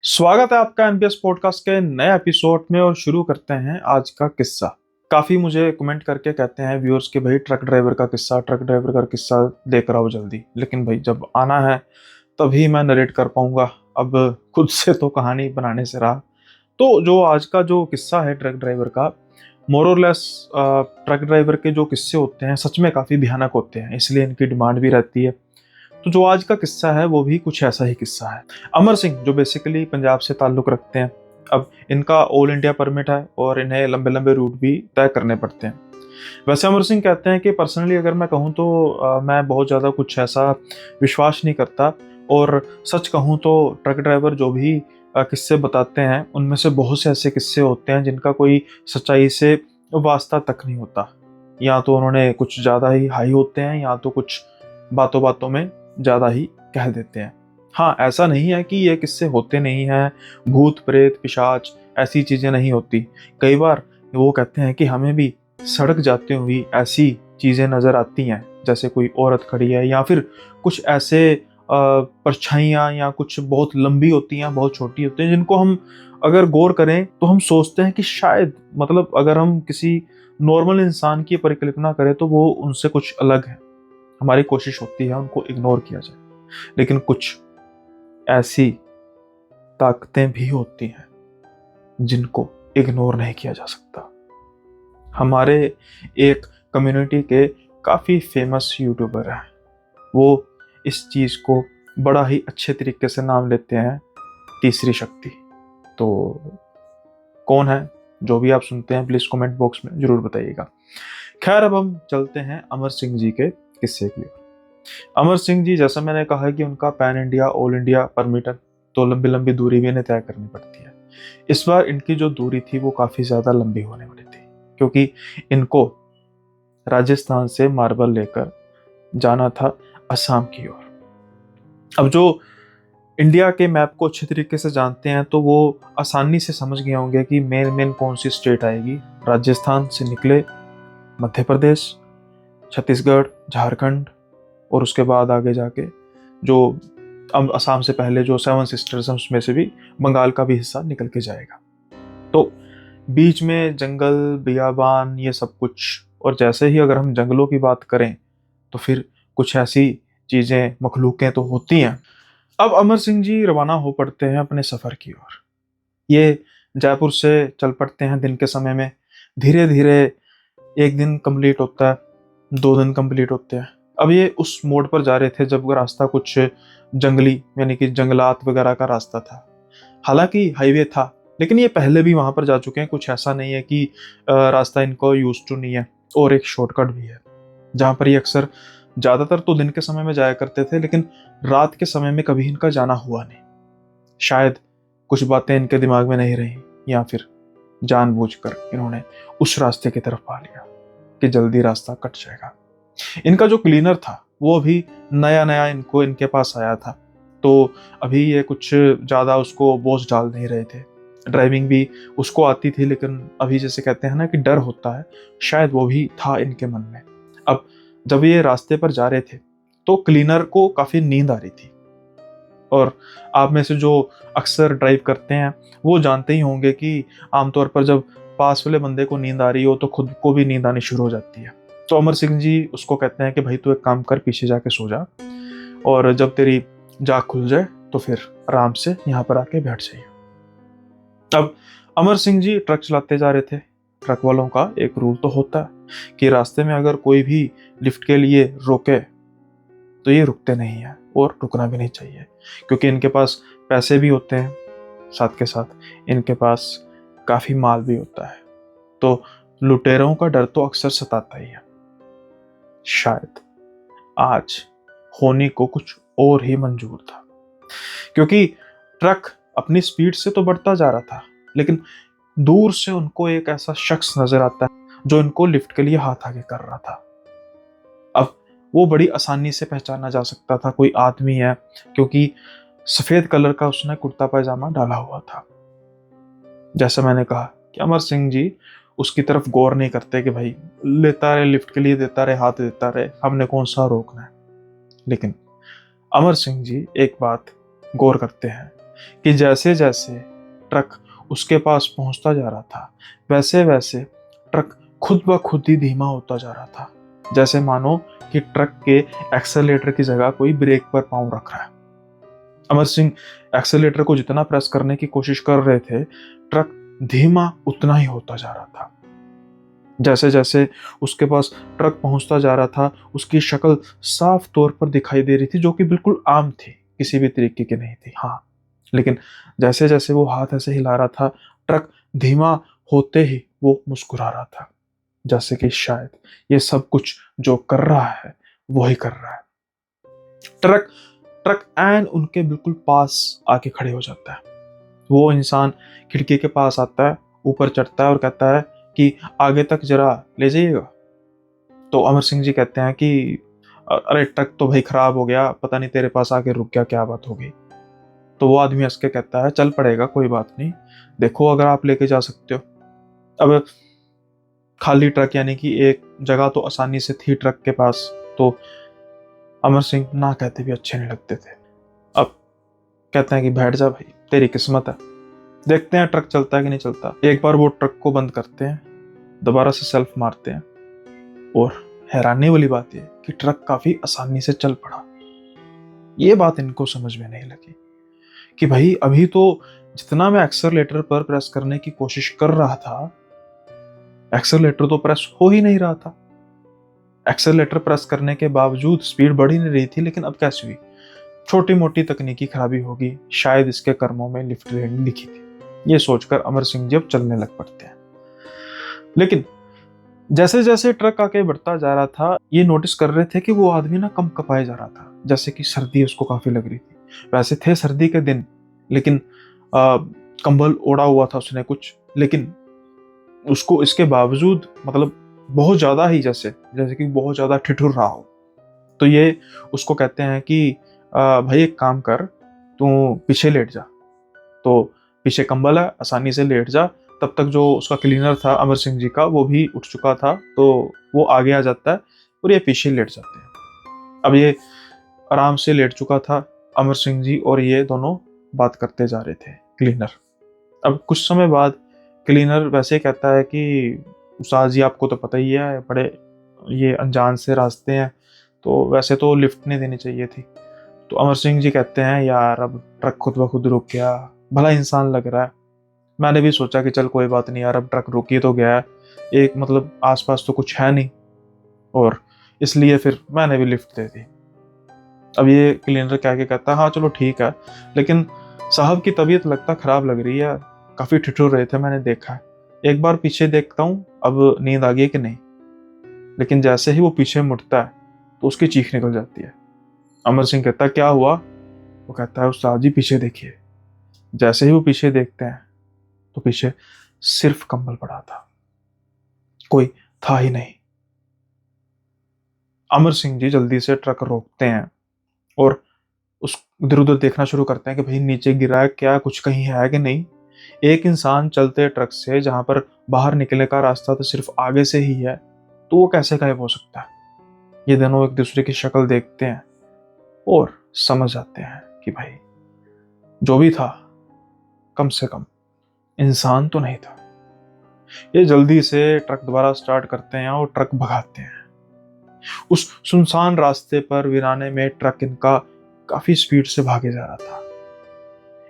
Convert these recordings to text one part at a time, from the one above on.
स्वागत है आपका एमपीएस पॉडकास्ट के नए एपिसोड में और शुरू करते हैं आज का किस्सा। काफ़ी मुझे कमेंट करके कहते हैं व्यूअर्स कि भाई ट्रक ड्राइवर का किस्सा देख रहा हो जल्दी। लेकिन भाई जब आना है तभी मैं नरेट कर पाऊंगा, अब खुद से तो कहानी बनाने से रहा। तो जो आज का जो किस्सा है ट्रक ड्राइवर का, मोर और लेस ट्रक ड्राइवर के जो किस्से होते हैं सच में काफ़ी भयानक होते हैं, इसलिए इनकी डिमांड भी रहती है। तो जो आज का किस्सा है वो भी कुछ ऐसा ही किस्सा है। अमर सिंह जो बेसिकली पंजाब से ताल्लुक़ रखते हैं, अब इनका ऑल इंडिया परमिट है और इन्हें लंबे लंबे रूट भी तय करने पड़ते हैं। वैसे अमर सिंह कहते हैं कि पर्सनली अगर मैं कहूँ तो मैं बहुत ज़्यादा कुछ ऐसा विश्वास नहीं करता, और सच कहूँ तो ट्रक ड्राइवर जो भी किस्से बताते हैं उनमें से बहुत से ऐसे किस्से होते हैं जिनका कोई सच्चाई से वास्ता तक नहीं होता। या तो उन्होंने कुछ ज़्यादा ही हाई होते हैं या तो कुछ बातों बातों में ज़्यादा ही कह देते हैं। हाँ, ऐसा नहीं है कि ये किस्से होते नहीं हैं, भूत प्रेत पिशाच ऐसी चीज़ें नहीं होती। कई बार वो कहते हैं कि हमें भी सड़क जाते हुए ऐसी चीज़ें नज़र आती हैं, जैसे कोई औरत खड़ी है या फिर कुछ ऐसे परछाइयाँ या कुछ बहुत लंबी होती हैं, बहुत छोटी होती हैं, जिनको हम अगर गौर करें तो हम सोचते हैं कि शायद मतलब अगर हम किसी नॉर्मल इंसान की परिकल्पना करें तो वो उनसे कुछ अलग है। हमारी कोशिश होती है उनको इग्नोर किया जाए, लेकिन कुछ ऐसी ताकतें भी होती हैं जिनको इग्नोर नहीं किया जा सकता। हमारे एक कम्युनिटी के काफ़ी फेमस यूट्यूबर हैं, वो इस चीज़ को बड़ा ही अच्छे तरीके से नाम लेते हैं तीसरी शक्ति। तो कौन है? जो भी आप सुनते हैं प्लीज़ कमेंट बॉक्स में ज़रूर बताइएगा। खैर, अब हम चलते हैं अमर सिंह जी के किस्से की ओर। अमर सिंह जी, जैसा मैंने कहा कि उनका pan India all India permit है, तो लंबी लंबी दूरी भी इन्हें तय करनी पड़ती है। इस बार इनकी जो दूरी थी वो काफ़ी ज़्यादा लंबी होने वाली थी, क्योंकि इनको राजस्थान से मार्बल लेकर जाना था असम की ओर। अब जो इंडिया के मैप को अच्छे तरीके से जानते हैं तो वो आसानी से समझ गए होंगे कि मेन मेन कौन सी स्टेट आएगी। राजस्थान से निकले मध्य प्रदेश, छत्तीसगढ़, झारखंड, और उसके बाद आगे जाके जो अब असम से पहले जो सेवन सिस्टर्स हैं उसमें से भी बंगाल का भी हिस्सा निकल के जाएगा। तो बीच में जंगल, बियाबान, ये सब कुछ। और जैसे ही अगर हम जंगलों की बात करें तो फिर कुछ ऐसी चीज़ें, मखलूकें तो होती हैं। अब अमर सिंह जी रवाना हो पड़ते हैं अपने सफ़र की ओर। ये जयपुर से चल पड़ते हैं दिन के समय में। धीरे धीरे एक दिन कंप्लीट होता है, 2 दिन कंप्लीट होते हैं। अब ये उस मोड़ पर जा रहे थे जब वो रास्ता कुछ जंगली यानी कि जंगलात वगैरह का रास्ता था। हालांकि हाईवे था, लेकिन ये पहले भी वहां पर जा चुके हैं। कुछ ऐसा नहीं है कि रास्ता इनको यूज टू नहीं है। और एक शॉर्टकट भी है जहाँ पर ये अक्सर, ज़्यादातर तो दिन के समय में जाया करते थे, लेकिन रात के समय में कभी इनका जाना हुआ नहीं। शायद कुछ बातें इनके दिमाग में नहीं रही, या फिर जानबूझकर इन्होंने उस रास्ते की तरफ पा लिया कि जल्दी रास्ता कट जाएगा। इनका जो क्लीनर था वो भी नया नया इनके पास आया था, तो अभी ये कुछ ज़्यादा उसको बोझ डाल नहीं रहे थे। ड्राइविंग भी उसको आती थी, लेकिन अभी जैसे कहते हैं ना कि डर होता है, शायद वो भी था इनके मन में। अब जब ये रास्ते पर जा रहे थे तो क्लीनर को काफ़ी नींद आ रही थी। और आप में से जो अक्सर ड्राइव करते हैं वो जानते ही होंगे कि आमतौर पर जब पास वाले बंदे को नींद आ रही हो तो खुद को भी नींद आनी शुरू हो जाती है। तो अमर सिंह जी उसको कहते हैं कि भाई तू एक काम कर, पीछे जाके सो जा, और जब तेरी जाग खुल जाए तो फिर आराम से यहाँ पर आके बैठ जाइए। अब अमर सिंह जी ट्रक चलाते जा रहे थे। ट्रक वालों का एक रूल तो होता है कि रास्ते में अगर कोई भी लिफ्ट के लिए रोके तो ये रुकते नहीं हैं, और रुकना भी नहीं चाहिए, क्योंकि इनके पास पैसे भी होते हैं, साथ के साथ इनके पास काफ़ी माल भी होता है। तो लुटेरों का डर तो अक्सर सताता ही है। शायद आज होनी को कुछ और ही मंजूर था, क्योंकि ट्रक अपनी स्पीड से तो बढ़ता जा रहा था, लेकिन दूर से उनको एक ऐसा शख्स नजर आता है जो इनको लिफ्ट के लिए हाथ आगे कर रहा था। अब वो बड़ी आसानी से पहचाना जा सकता था कोई आदमी है, क्योंकि सफेद कलर का उसने कुर्ता पैजामा डाला हुआ था। जैसा मैंने कहा कि अमर सिंह जी उसकी तरफ गौर नहीं करते कि भाई लेता रहे, लिफ्ट के लिए देता रहे, हाथ देता रहे, हमने कौन सा रोकना है। लेकिन अमर सिंह जी एक बात गौर करते हैं कि जैसे जैसे ट्रक उसके पास पहुंचता जा रहा था, वैसे वैसे ट्रक खुद ब खुद ही धीमा होता जा रहा था, जैसे मानो कि ट्रक के एक्सेलेरेटर की जगह कोई ब्रेक पर पांव रख रहा है। अमर सिंह एक्सेलेरेटर को जितना प्रेस करने की कोशिश कर रहे थे, ट्रक धीमा उतना ही होता जा रहा था। जैसे जैसे उसके पास ट्रक पहुंचता जा रहा था, उसकी शक्ल साफ तौर पर दिखाई दे रही थी, जो कि बिल्कुल आम थी, किसी भी तरीके की नहीं थी। हाँ, लेकिन जैसे जैसे वो हाथ ऐसे हिला रहा था, ट्रक धीमा होते ही वो मुस्कुरा रहा था, जैसे कि शायद ये सब कुछ जो कर रहा है वही कर रहा है। ट्रक ट्रक एन उनके बिल्कुल पास आके खड़े हो जाता है। वो इंसान खिड़की के पास आता है, ऊपर चढ़ता है और कहता है कि आगे तक जरा ले जाइएगा। तो अमर सिंह जी कहते हैं कि अरे ट्रक तो भाई खराब हो गया, पता नहीं तेरे पास आके रुक गया, क्या बात हो गई। तो वो आदमी हंस के कहता है चल पड़ेगा, कोई बात नहीं, देखो अगर आप लेके जा सकते हो। अब खाली ट्रक यानी कि एक जगह तो आसानी से थी ट्रक के पास, तो अमर सिंह ना कहते भी अच्छे नहीं लगते थे। अब कहते हैं कि बैठ जा भाई, तेरी किस्मत है, देखते हैं ट्रक चलता है कि नहीं चलता। एक बार वो ट्रक को बंद करते हैं, दोबारा से सेल्फ मारते हैं, और हैरानी वाली बात यह कि ट्रक काफी आसानी से चल पड़ा। ये बात इनको समझ में नहीं लगी कि भाई अभी तो जितना मैं एक्सेलरेटर पर प्रेस करने की कोशिश कर रहा था, एक्सेलरेटर तो प्रेस हो ही नहीं रहा था। एक्सेलरेटर प्रेस करने के बावजूद स्पीड बढ़ ही नहीं रही थी, लेकिन अब कैसे हुई? छोटी मोटी तकनीकी खराबी होगी, शायद इसके कर्मों में लिफ्ट लेनी लिखी थी। ये सोचकर अमर सिंह जी अब चलने लग पड़ते हैं। लेकिन जैसे जैसे ट्रक आगे बढ़ता जा रहा था, ये नोटिस कर रहे थे कि वो आदमी ना कम कपाए जा रहा था, जैसे कि सर्दी उसको काफी लग रही थी। वैसे थे सर्दी के दिन, लेकिन कंबल ओढ़ा हुआ था उसने कुछ, लेकिन उसको इसके बावजूद मतलब बहुत ज्यादा ही जैसे जैसे कि बहुत ज्यादा ठिठुर रहा हो। तो ये उसको कहते हैं कि भाई एक काम कर, तू पीछे लेट जा। तो पीछे कंबल है, आसानी से लेट जा। तब तक जो उसका क्लीनर था अमर सिंह जी का, वो भी उठ चुका था, तो वो आगे आ जाता है और ये पीछे लेट जाते हैं। अब ये आराम से लेट चुका था, अमर सिंह जी और ये दोनों बात करते जा रहे थे, क्लीनर। अब कुछ समय बाद क्लीनर वैसे कहता है कि उस्ताद जी आपको तो पता ही है, बड़े ये अनजान से रास्ते हैं, तो वैसे तो लिफ्ट नहीं देनी चाहिए थी। तो अमर सिंह जी कहते हैं यार अब ट्रक खुद ब खुद रुक गया, भला इंसान लग रहा है। मैंने भी सोचा कि चल कोई बात नहीं यार, अब ट्रक रुक ही तो गया है, एक मतलब आसपास तो कुछ है नहीं, और इसलिए फिर मैंने भी लिफ्ट दे दी। अब ये क्लीनर कह के कहता है हाँ चलो ठीक है, लेकिन साहब की तबीयत लगता खराब लग रही है, काफी ठिठुर रहे थे, मैंने देखा है, एक बार पीछे देखता हूँ अब नींद आ गई कि नहीं। लेकिन जैसे ही वो पीछे मुड़ता है तो उसकी चीख निकल जाती है। अमर सिंह कहता है क्या हुआ? वो कहता है उस्ताद जी पीछे देखिए। जैसे ही वो पीछे देखते हैं तो पीछे सिर्फ कंबल पड़ा था, कोई था ही नहीं। अमर सिंह जी जल्दी से ट्रक रोकते हैं और उस इधर उधर देखना शुरू करते हैं कि भाई नीचे गिरा है क्या, कुछ कहीं है कि नहीं। एक इंसान चलते ट्रक से जहां पर बाहर निकलने का रास्ता तो सिर्फ आगे से ही है, तो वो कैसे गायब हो सकता है? ये दोनों एक दूसरे की शक्ल देखते हैं और समझ जाते हैं कि भाई जो भी था कम से कम इंसान तो नहीं था। ये जल्दी से ट्रक दोबारा स्टार्ट करते हैं और ट्रक भगाते हैं। उस सुनसान रास्ते पर वीराने में ट्रक इनका काफी स्पीड से भागे जा रहा था।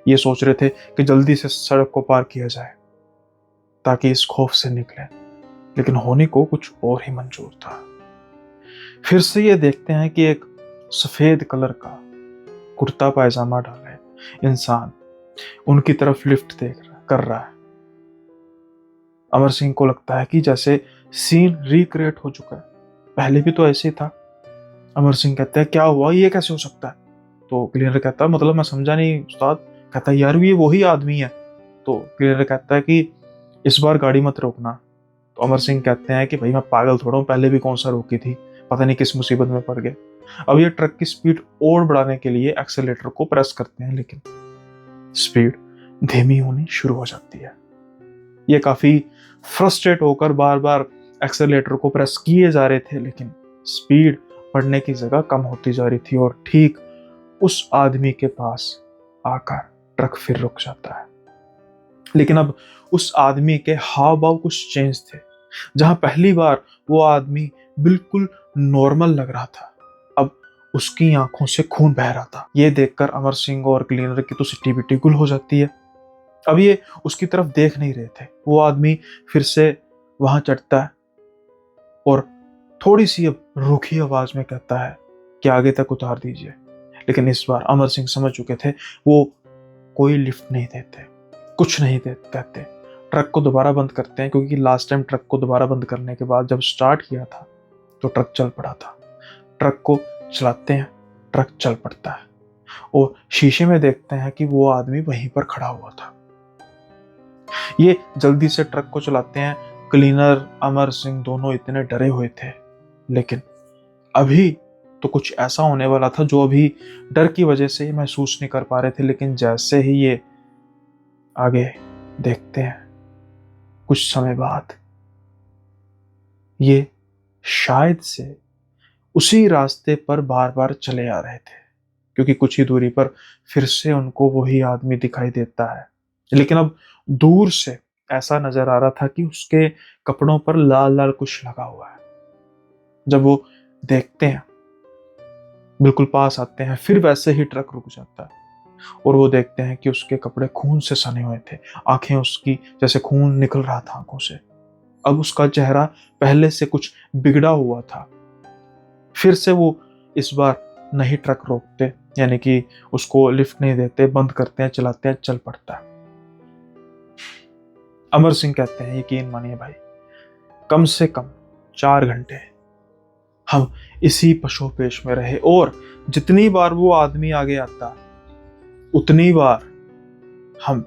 ये सोच रहे थे कि जल्दी से सड़क को पार किया जाए ताकि इस खौफ से निकले, लेकिन होने को कुछ और ही मंजूर था। फिर से ये देखते हैं कि एक सफेद कलर का कुर्ता पायजामा डाले इंसान उनकी तरफ लिफ्ट कर रहा है। अमर सिंह को लगता है कि जैसे सीन रिक्रिएट हो चुका है, पहले भी तो ऐसे ही था। अमर सिंह कहते हैं क्या हुआ, ये कैसे हो सकता है? तो क्लीनर कहता है मतलब मैं समझा नहीं उस्ताद। कहता है यार ये वही आदमी है। तो क्लीनर कहता है कि इस बार गाड़ी मत रोकना। तो अमर सिंह कहते हैं कि भाई मैं पागल थोड़ा हूँ, पहले भी कौन सा रोकी थी, पता नहीं किस मुसीबत में पड़ गए। अब ये ट्रक की स्पीड और बढ़ाने के लिए एक्सेलेरेटर को प्रेस करते हैं, लेकिन स्पीड धीमी होनी शुरू हो जाती है। ये काफी फ्रस्ट्रेट होकर बार बार एक्सेलेरेटर को प्रेस किए जा रहे थे, लेकिन स्पीड बढ़ने की जगह कम होती जा रही थी, और ठीक उस आदमी के पास आकर ट्रक फिर रुक जाता है। लेकिन अब उस आदमी के हाव भाव कुछ चेंज थे। जहां पहली बार वो आदमी बिल्कुल नॉर्मल लग रहा था, अब उसकी आंखों से खून बह रहा था। ये देखकर अमर सिंह और क्लीनर की तो सिट्टी बिट्टी गुल हो जाती है। अब ये उसकी तरफ देख नहीं रहे थे। वो आदमी फिर से वहां चढ़ता है और थोड़ी सी अब रूखी आवाज में कहता है कि आगे तक उतार दीजिए। लेकिन इस बार अमर सिंह समझ चुके थे, वो कोई लिफ्ट नहीं देते, कुछ नहीं कहते। ट्रक को दोबारा बंद करते हैं, क्योंकि लास्ट टाइम ट्रक को दोबारा बंद करने के बाद जब स्टार्ट किया था तो ट्रक चल पड़ा था। ट्रक को चलाते हैं, ट्रक चल पड़ता है और शीशे में देखते हैं कि वो आदमी वहीं पर खड़ा हुआ था। ये जल्दी से ट्रक को चलाते हैं। क्लीनर, अमर सिंह दोनों इतने डरे हुए थे, लेकिन अभी तो कुछ ऐसा होने वाला था जो अभी डर की वजह से महसूस नहीं कर पा रहे थे। लेकिन जैसे ही ये आगे देखते हैं, कुछ समय बाद ये शायद से उसी रास्ते पर बार बार चले आ रहे थे, क्योंकि कुछ ही दूरी पर फिर से उनको वही आदमी दिखाई देता है। लेकिन अब दूर से ऐसा नजर आ रहा था कि उसके कपड़ों पर लाल लाल कुछ लगा हुआ है। जब वो देखते हैं, बिल्कुल पास आते हैं, फिर वैसे ही ट्रक रुक जाता है और वो देखते हैं कि उसके कपड़े खून से सने हुए थे। आंखें उसकी जैसे खून निकल रहा था आंखों से। अब उसका चेहरा पहले से कुछ बिगड़ा हुआ था। फिर से वो इस बार नहीं ट्रक रोकते, यानी कि उसको लिफ्ट नहीं देते, बंद करते हैं, चलाते हैं, चल पड़ता है। अमर सिंह कहते हैं, यकीन मानिए भाई, कम से कम 4 घंटे हम इसी पशोपेश में रहे और जितनी बार वो आदमी आगे आता उतनी बार हम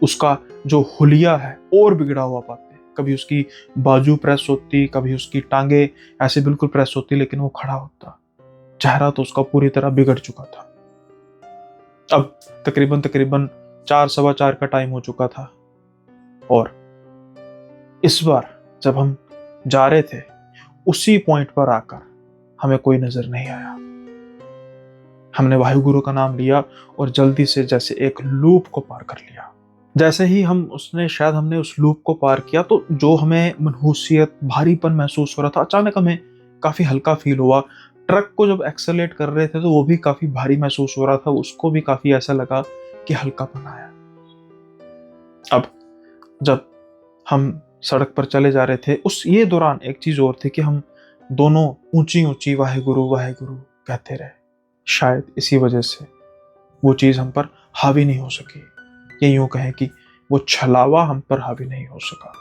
उसका जो हुलिया है और बिगड़ा हुआ पाते। कभी उसकी बाजू प्रेस होती, कभी उसकी टांगे ऐसे बिल्कुल प्रेस होती, लेकिन वो खड़ा होता। चेहरा तो उसका पूरी तरह बिगड़ चुका था। अब तकरीबन 4 सवा 4 का टाइम हो चुका था और इस बार जब हम जा रहे थे, उसी पॉइंट पर आकर हमें कोई नजर नहीं आया। हमने वाहिगुरु का नाम लिया और जल्दी से जैसे एक लूप को पार कर लिया। जैसे ही हमने उस लूप को पार किया, तो जो हमें मनहूसियत, भारीपन महसूस हो रहा था, अचानक हमें काफी हल्का फील हुआ। ट्रक को जब एक्सेलेरेट कर रहे थे तो वो भी काफी भारी महसूस हो रहा था, उसको भी काफी ऐसा लगा कि हल्कापन आया। अब जब हम सड़क पर चले जा रहे थे, ये दौरान एक चीज और थी कि हम दोनों ऊंची ऊंची वाहिगुरु वाहिगुरु कहते रहे। शायद इसी वजह से वो चीज हम पर हावी नहीं हो सकी, या यूं कहें कि वो छलावा हम पर हावी नहीं हो सका।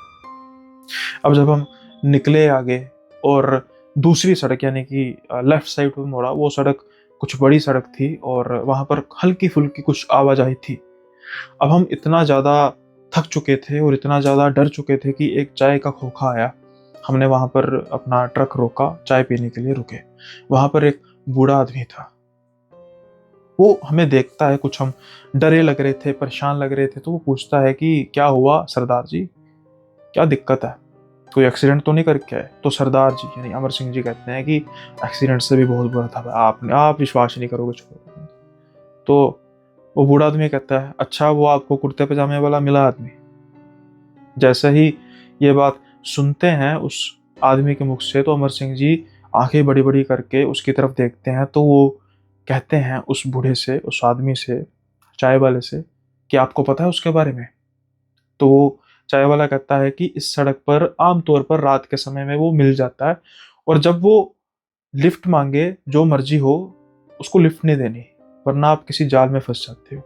अब जब हम निकले आगे और दूसरी सड़क यानी कि लेफ्ट साइड पर मुड़ा, वो सड़क कुछ बड़ी सड़क थी और वहां पर हल्की फुल्की कुछ आवाजाही थी। अब हम इतना ज्यादा थक चुके थे और इतना ज्यादा डर चुके थे कि एक चाय का खोखा आया। हमने वहां पर अपना ट्रक रोका, चाय पीने के लिए रुके। वहां पर एक बूढ़ा आदमी था। वो हमें देखता है, कुछ हम डरे लग रहे थे, परेशान लग रहे थे, तो वो पूछता है कि क्या हुआ सरदार जी, क्या दिक्कत है, कोई एक्सीडेंट तो नहीं करके आए? तो सरदार जी यानी अमर सिंह जी कहते हैं कि एक्सीडेंट से भी बहुत बुरा था, आप विश्वास नहीं करोगे, छोड़ो। तो वो बूढ़ा आदमी कहता है, अच्छा वो आपको कुर्ते पजामे वाला मिला आदमी? जैसे ही ये बात सुनते हैं उस आदमी के मुख से, तो अमर सिंह जी आंखें बड़ी बड़ी करके उसकी तरफ देखते हैं। तो वो कहते हैं उस बूढ़े से, उस आदमी से, चाय वाले से, कि आपको पता है उसके बारे में? तो वो चाय वाला कहता है कि इस सड़क पर आमतौर पर रात के समय में वो मिल जाता है और जब वो लिफ्ट मांगे, जो मर्जी हो, उसको लिफ्ट नहीं देनी, वरना आप किसी जाल में फंस जाते हो।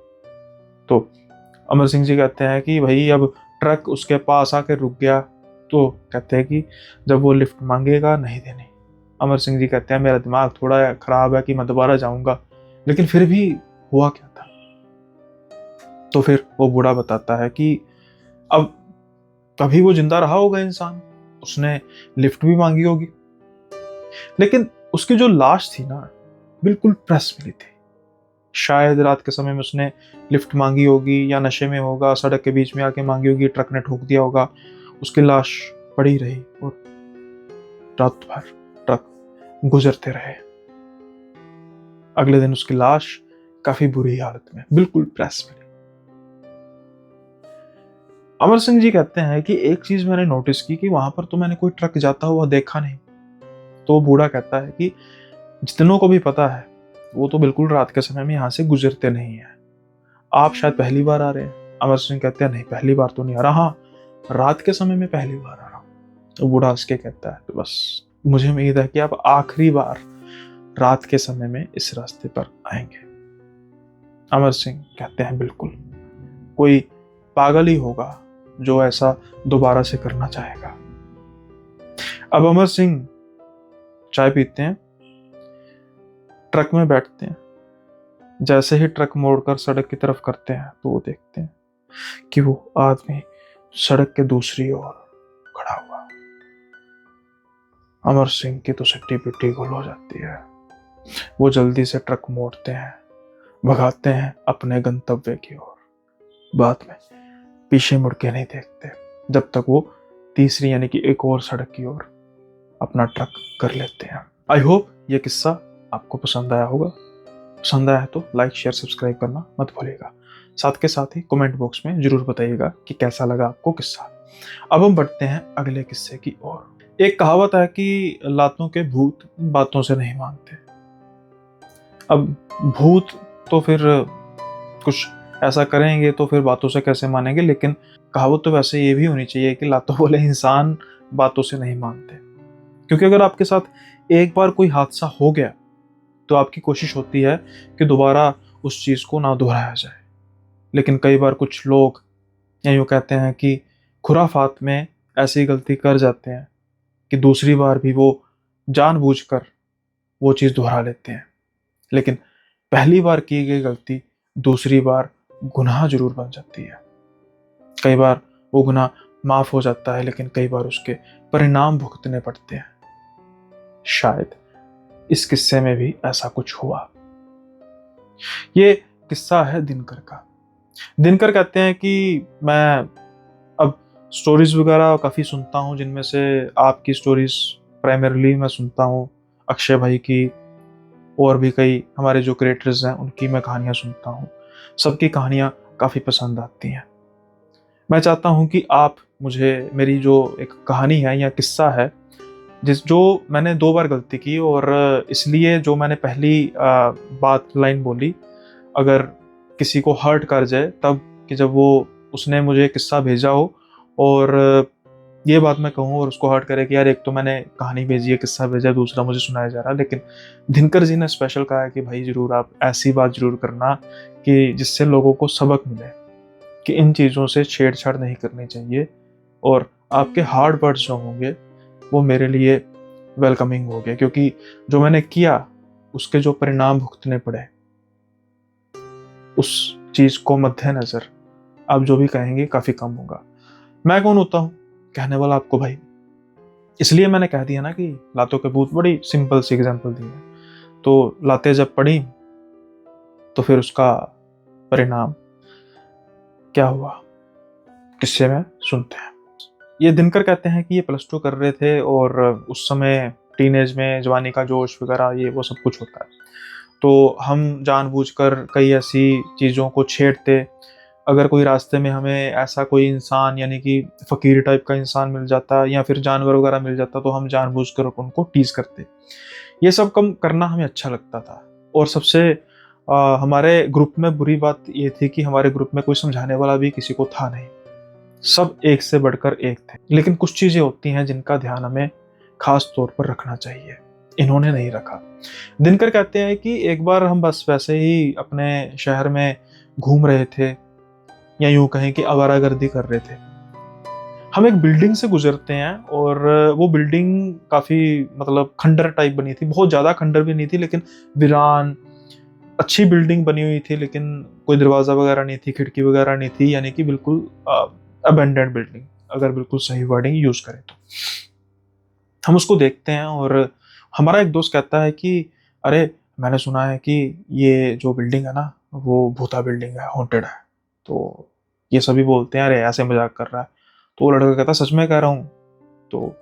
तो अमर सिंह जी कहते हैं कि भाई अब ट्रक उसके पास आके रुक गया, तो कहते हैं कि जब वो लिफ्ट मांगेगा नहीं देनी। अमर सिंह जी कहते हैं मेरा दिमाग थोड़ा खराब है कि मैं दोबारा जाऊंगा, लेकिन फिर भी हुआ क्या था? तो फिर वो बूढ़ा बताता है कि अब कभी वो जिंदा रहा होगा इंसान, उसने लिफ्ट भी मांगी होगी, लेकिन उसकी जो लाश थी ना, बिल्कुल प्रेस मिली थी। शायद रात के समय में उसने लिफ्ट मांगी होगी या नशे में होगा, सड़क के बीच में आके मांगी होगी, ट्रक ने ठोक दिया होगा, उसकी लाश पड़ी रही और रात भर ट्रक गुजरते रहे। अगले दिन उसकी लाश काफी बुरी हालत में, बिल्कुल प्रेस में। अमर सिंह जी कहते हैं कि एक चीज मैंने नोटिस की कि वहां पर तो मैंने कोई ट्रक जाता हुआ देखा नहीं। तो बूढ़ा कहता है कि जितनों को भी पता है वो तो बिल्कुल रात के समय में यहाँ से गुजरते नहीं है, आप शायद पहली बार आ रहे हैं। अमर सिंह कहते हैं नहीं, पहली बार तो नहीं आ रहा, हाँ रात के समय में पहली बार आ रहा हूँ। तो बूढ़ा हंस के कहता है तो बस मुझे उम्मीद है कि आप आखिरी बार रात के समय में इस रास्ते पर आएंगे। अमर सिंह कहते हैं बिल्कुल, कोई पागल ही होगा जो ऐसा दोबारा से करना चाहेगा। अब अमर सिंह चाय पीते हैं, ट्रक में बैठते हैं। जैसे ही ट्रक मोड़कर सड़क की तरफ करते हैं तो वो देखते हैं कि वो आदमी सड़क के दूसरी ओर खड़ा हुआ। अमर सिंह की तो सिट्टी पिट्टी गुल हो जाती है। वो जल्दी से ट्रक मोड़ते हैं, भगाते हैं अपने गंतव्य की ओर। बाद में पीछे मुड़ के नहीं देखते जब तक वो तीसरी यानी कि एक और सड़क की ओर अपना ट्रक कर लेते हैं। आई होप ये किस्सा आपको पसंद आया होगा। पसंद आया है तो लाइक शेयर सब्सक्राइब करना मत भूलिएगा। साथ के साथ ही कमेंट बॉक्स में जरूर बताइएगा कि कैसा लगा आपको किस्सा। अब हम बढ़ते हैं अगले किस्से की ओर। एक कहावत है कि लातों के भूत बातों से नहीं मानते। अब भूत तो फिर कुछ ऐसा करेंगे तो फिर बातों से कैसे मानेंगे, लेकिन कहावत तो वैसे ये भी होनी चाहिए कि लातों बोले इंसान बातों से नहीं मानते। क्योंकि अगर आपके साथ एक बार कोई हादसा हो गया तो आपकी कोशिश होती है कि दोबारा उस चीज को ना दोहराया जाए। लेकिन कई बार कुछ लोग या यूँ कहते हैं कि खुराफात में ऐसी गलती कर जाते हैं कि दूसरी बार भी वो जानबूझकर वो चीज़ दोहरा लेते हैं। लेकिन पहली बार की गई गलती दूसरी बार गुनाह जरूर बन जाती है। कई बार वो गुनाह माफ हो जाता है, लेकिन कई बार उसके परिणाम भुगतने पड़ते हैं। शायद इस किस्से में भी ऐसा कुछ हुआ। ये किस्सा है दिनकर का। दिनकर कहते हैं कि मैं अब स्टोरीज वगैरह काफ़ी सुनता हूँ, जिनमें से आपकी स्टोरीज प्राइमरली मैं सुनता हूँ, अक्षय भाई की, और भी कई हमारे जो क्रिएटर्स हैं उनकी मैं कहानियाँ सुनता हूँ। सबकी कहानियाँ काफ़ी पसंद आती हैं। मैं चाहता हूँ कि आप मुझे मेरी जो एक कहानी है या किस्सा है जो मैंने 2 बार गलती की, और इसलिए जो मैंने पहली बात लाइन बोली अगर किसी को हर्ट कर जाए तब कि जब वो उसने मुझे किस्सा भेजा हो और ये बात मैं कहूँ और उसको हर्ट करे कि यार एक तो मैंने कहानी भेजी है, किस्सा भेजा है, दूसरा मुझे सुनाया जा रहा है। लेकिन दिनकर जी ने स्पेशल कहा है कि भाई जरूर आप ऐसी बात जरूर करना कि जिससे लोगों को सबक मिले कि इन चीज़ों से छेड़छाड़ नहीं करनी चाहिए, और आपके हार्ड वर्ड्स जो होंगे वो मेरे लिए वेलकमिंग हो गए, क्योंकि जो मैंने किया उसके जो परिणाम भुगतने पड़े उस चीज को मद्देनजर आप जो भी कहेंगे काफी कम होगा। मैं कौन होता हूँ कहने वाला आपको भाई, इसलिए मैंने कह दिया ना कि लातों के भूत, बड़ी सिंपल सी एग्जांपल दी है। तो लातें जब पड़ी तो फिर उसका परिणाम क्या हुआ किस्से में सुनते हैं। ये दिनकर कहते हैं कि ये +2 कर रहे थे और उस समय टीनेज में जवानी का जोश वगैरह ये वो सब कुछ होता है। तो हम जानबूझकर कई ऐसी चीज़ों को छेड़ते। अगर कोई रास्ते में हमें ऐसा कोई इंसान यानी कि फ़कीर टाइप का इंसान मिल जाता या फिर जानवर वगैरह मिल जाता तो हम जानबूझकर उनको टीज़ करते। ये सब कम करना हमें अच्छा लगता था। और सबसे हमारे ग्रुप में बुरी बात ये थी कि हमारे ग्रुप में कोई समझाने वाला भी किसी को था नहीं, सब एक से बढ़कर एक थे। लेकिन कुछ चीज़ें होती हैं जिनका ध्यान हमें खास तौर पर रखना चाहिए, इन्होंने नहीं रखा। दिनकर कहते हैं कि एक बार हम बस वैसे ही अपने शहर में घूम रहे थे, या यूं कहें कि आवारागर्दी कर रहे थे। हम एक बिल्डिंग से गुजरते हैं और वो बिल्डिंग काफी मतलब खंडर टाइप बनी थी, बहुत ज्यादा खंडर भी नहीं थी लेकिन वीरान अच्छी बिल्डिंग बनी हुई थी, लेकिन कोई दरवाजा वगैरह नहीं थी, खिड़की वगैरह नहीं थी, यानी कि बिल्कुल अबेंडेंड बिल्डिंग, अगर बिल्कुल सही वर्डिंग यूज करें तो। हम उसको देखते हैं और हमारा एक दोस्त कहता है कि अरे मैंने सुना है कि ये जो बिल्डिंग है ना वो भूता बिल्डिंग है, हॉन्टेड है। तो ये सभी बोलते हैं अरे ऐसे मजाक कर रहा है। तो वो लड़का कहता है सच में कह रहा हूँ। तो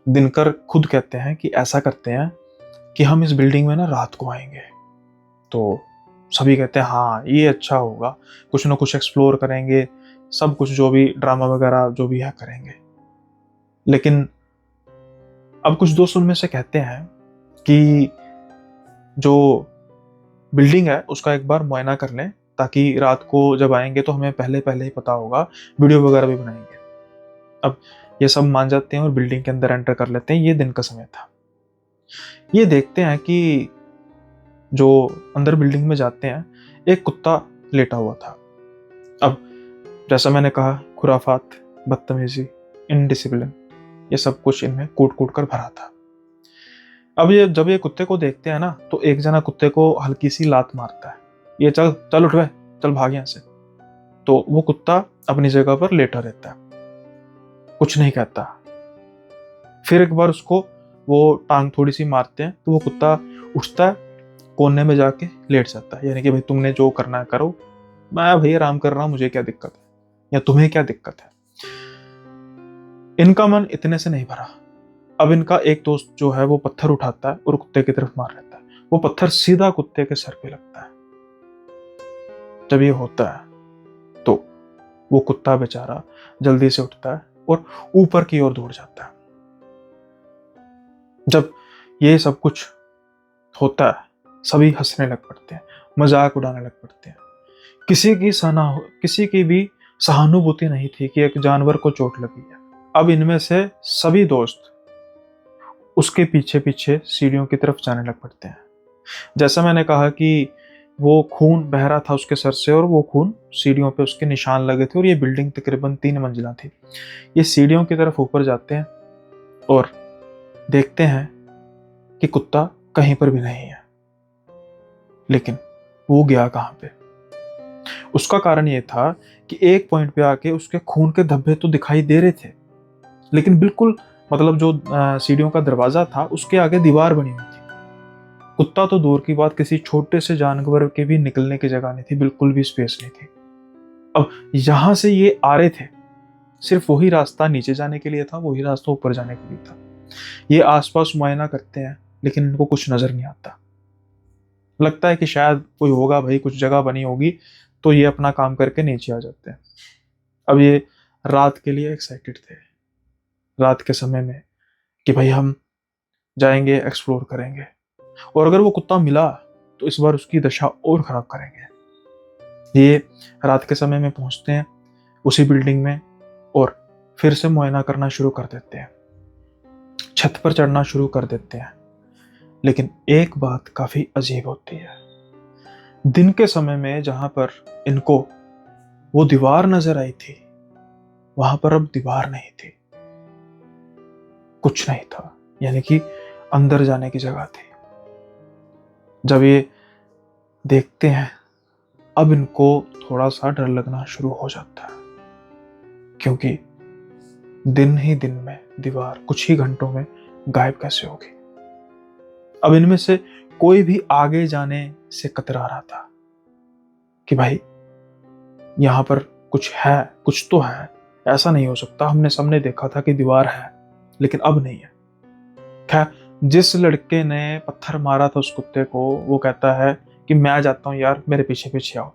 दिनकर खुद कहते हैं कि ऐसा करते हैं कि हम इस बिल्डिंग में ना रात को आएंगे। तो सभी कहते हैं हाँ ये अच्छा होगा, कुछ ना कुछ एक्सप्लोर करेंगे, सब कुछ जो भी ड्रामा वगैरह जो भी है करेंगे। लेकिन अब कुछ दोस्त उनमें से कहते हैं कि जो बिल्डिंग है उसका एक बार मुआयना कर लें, ताकि रात को जब आएंगे तो हमें पहले पहले ही पता होगा, वीडियो वगैरह भी बनाएंगे। अब ये सब मान जाते हैं और बिल्डिंग के अंदर एंटर कर लेते हैं। ये दिन का समय था। ये देखते हैं कि जो अंदर बिल्डिंग में जाते हैं, एक कुत्ता लेटा हुआ था। अब जैसा मैंने कहा, खुराफात, बदतमीजी, इनडिसिप्लिन, ये सब कुछ इनमें कूट कूट कर भरा था। अब ये जब ये कुत्ते को देखते हैं ना, तो एक जना कुत्ते को हल्की सी लात मारता है, ये चल चल उठ बे, चल भाग यहाँ से। तो वो कुत्ता अपनी जगह पर लेटा रहता है, कुछ नहीं कहता। फिर एक बार उसको वो टांग थोड़ी सी मारते हैं, तो वो कुत्ता उठता है, कोने में जाके लेट जाता है, यानी कि भाई तुमने जो करना है करो, मैं भाई आराम कर रहा हूं, मुझे क्या दिक्कत है, या तुम्हें क्या दिक्कत है। इनका मन इतने से नहीं भरा। अब इनका एक दोस्त जो है वो पत्थर उठाता है और कुत्ते की तरफ मार लेता है। वो पत्थर सीधा कुत्ते के सर पे लगता है। जब ये होता है तो वो कुत्ता बेचारा जल्दी से उठता है और ऊपर की ओर दौड़ जाता है। जब ये सब कुछ होता है, सभी हंसने लग पड़ते हैं, मजाक उड़ाने लग पड़ते हैं। किसी की भी सहानुभूति नहीं थी कि एक जानवर को चोट लगी है। अब इनमें से सभी दोस्त उसके पीछे पीछे सीढ़ियों की तरफ जाने लग पड़ते हैं। जैसा मैंने कहा कि वो खून बह रहा था उसके सर से, और वो खून सीढ़ियों पे उसके निशान लगे थे, और ये बिल्डिंग तकरीबन 3 मंजिला थी। ये सीढ़ियों की तरफ ऊपर जाते हैं और देखते हैं कि कुत्ता कहीं पर भी नहीं है। लेकिन वो गया कहाँ पे? उसका कारण ये था कि एक पॉइंट पे आके उसके खून के धब्बे तो दिखाई दे रहे थे, लेकिन बिल्कुल मतलब जो सीढ़ियों का दरवाजा था उसके आगे दीवार बनी हुई थी। कुत्ता तो दूर की बात, किसी छोटे से जानवर के भी निकलने की जगह नहीं थी, बिल्कुल भी स्पेस नहीं थी। अब यहां से ये आ रहे थे, सिर्फ वही रास्ता नीचे जाने के लिए था, वही रास्ता ऊपर जाने के लिए था। ये आसपास मुआयना करते हैं, लेकिन इनको कुछ नजर नहीं आता। लगता है कि शायद कोई होगा भाई, कुछ जगह बनी होगी, तो ये अपना काम करके नीचे आ जाते हैं। अब ये रात के लिए एक्साइटेड थे, रात के समय में, कि भाई हम जाएंगे, एक्सप्लोर करेंगे, और अगर वो कुत्ता मिला तो इस बार उसकी दशा और खराब करेंगे। ये रात के समय में पहुंचते हैं उसी बिल्डिंग में और फिर से मुआयना करना शुरू कर देते हैं, छत पर चढ़ना शुरू कर देते हैं। लेकिन एक बात काफी अजीब होती है, दिन के समय में जहां पर इनको वो दीवार नजर आई थी, वहां पर अब दीवार नहीं थी, कुछ नहीं था, यानी कि अंदर जाने की जगह थी। जब ये देखते हैं, अब इनको थोड़ा सा डर लगना शुरू हो जाता है, क्योंकि दिन ही दिन में दीवार कुछ ही घंटों में गायब कैसे होगी। अब इनमें से कोई भी आगे जाने से कतरा रहा था कि भाई यहां पर कुछ है, कुछ तो है, ऐसा नहीं हो सकता, हमने सामने देखा था कि दीवार है लेकिन अब नहीं है। खैर, जिस लड़के ने पत्थर मारा था उस कुत्ते को, वो कहता है कि मैं जाता हूं यार, मेरे पीछे पीछे आओ।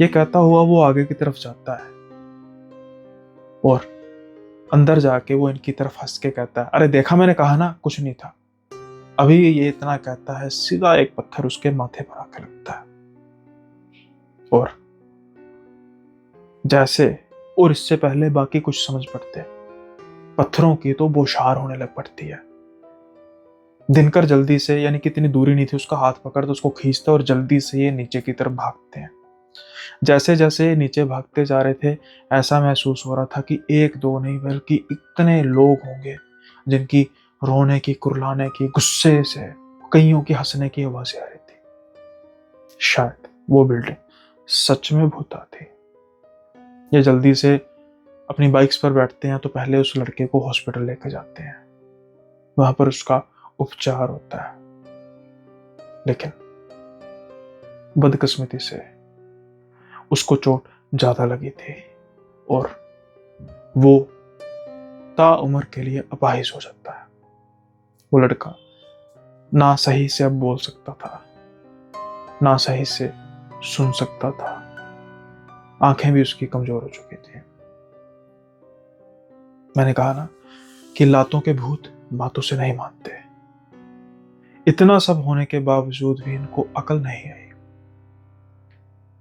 ये कहता हुआ वो आगे की तरफ जाता है और अंदर जाके वो इनकी तरफ हंस के कहता है, अरे देखा, मैंने कहा ना कुछ नहीं था। अभी ये इतना कहता है, सीधा एक पत्थर उसके माथे पर आके लगता है, और जैसे, और इससे पहले बाकी कुछ समझ पड़ते, पत्थरों की तो बौछार होने लग पड़ती है। दिनकर जल्दी से, यानी कि इतनी दूरी नहीं थी, उसका हाथ पकड़ते उसको खींचते और जल्दी से ये नीचे की तरफ भागते हैं। जैसे जैसे नीचे भागते जा रहे थे, ऐसा महसूस हो रहा था कि एक दो नहीं बल्कि इतने लोग होंगे जिनकी रोने की, कुर्लाने की, गुस्से से, कईयों की हंसने की आवाजें आ रही थी। शायद वो बिल्डिंग सच में भूता थी। ये जल्दी से अपनी बाइक्स पर बैठते हैं, तो पहले उस लड़के को हॉस्पिटल लेके जाते हैं। वहां पर उसका उपचार होता है, लेकिन बदकिस्मती से उसको चोट ज्यादा लगी थी और वो ताउम्र के लिए अपाहिज हो जाता है। वो लड़का ना सही से अब बोल सकता था, ना सही से सुन सकता था, आंखें भी उसकी कमजोर हो चुकी थी। मैंने कहा ना कि लातों के भूत बातों से नहीं मानते। इतना सब होने के बावजूद भी इनको अकल नहीं आई।